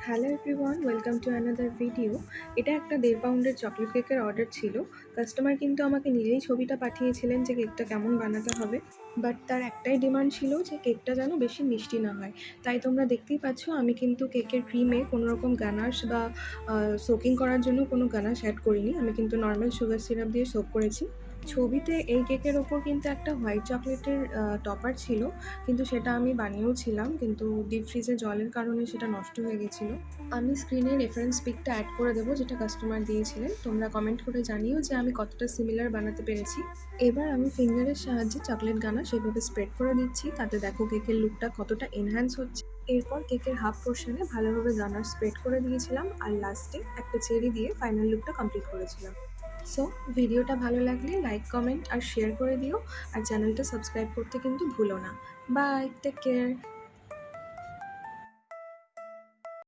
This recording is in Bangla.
Hello everyone, welcome to another video. এটা একটা 1.5 পাউন্ডের চকলেট কেকের অর্ডার ছিল। কাস্টমার কিন্তু আমাকে নিজেই ছবিটা পাঠিয়েছিলেন যে কেকটা কেমন বানাতে হবে। বাট তার একটাই ডিমান্ড ছিল যে কেকটা যেন বেশি মিষ্টি না হয়। তাই তোমরা দেখতেই পাচ্ছ আমি কিন্তু কেকের ক্রিমে কোনো রকম গানাশ বা সোকিং করার জন্য কোনো গানাশ অ্যাড করিনি। আমি কিন্তু নর্মাল সুগার সিরাপ দিয়ে সোক করেছি। ছবিতে এই কেকের ওপর কিন্তু একটা হোয়াইট চকলেটের টপার ছিল, কিন্তু সেটা আমি বানিয়েও ছিলাম, কিন্তু ডিপ ফ্রিজে জলের কারণে সেটা নষ্ট হয়ে গেছিলো। আমি স্ক্রিনে রেফারেন্স পিকটা অ্যাড করে দেবো যেটা কাস্টমার দিয়েছিলেন। তোমরা কমেন্ট করে জানিও যে আমি কতটা সিমিলার বানাতে পেরেছি। এবার আমি ফিঙ্গারের সাহায্যে চকলেট গানা সেভাবে স্প্রেড করে দিচ্ছি, তাতে দেখো কেকের লুকটা কতটা এনহ্যান্স হচ্ছে। এরপর কেকের হাফ পোর্শনে ভালোভাবে গানার স্প্রেড করে দিয়েছিলাম, আর লাস্টে একটা চেরি দিয়ে ফাইনাল লুকটা কমপ্লিট করেছিলাম। সো ভিডিওটা ভালো লাগলে লাইক, কমেন্ট আর শেয়ার করে দিও, আর চ্যানেলটা সাবস্ক্রাইব করতে কিন্তু ভুলো না। Bye, take care.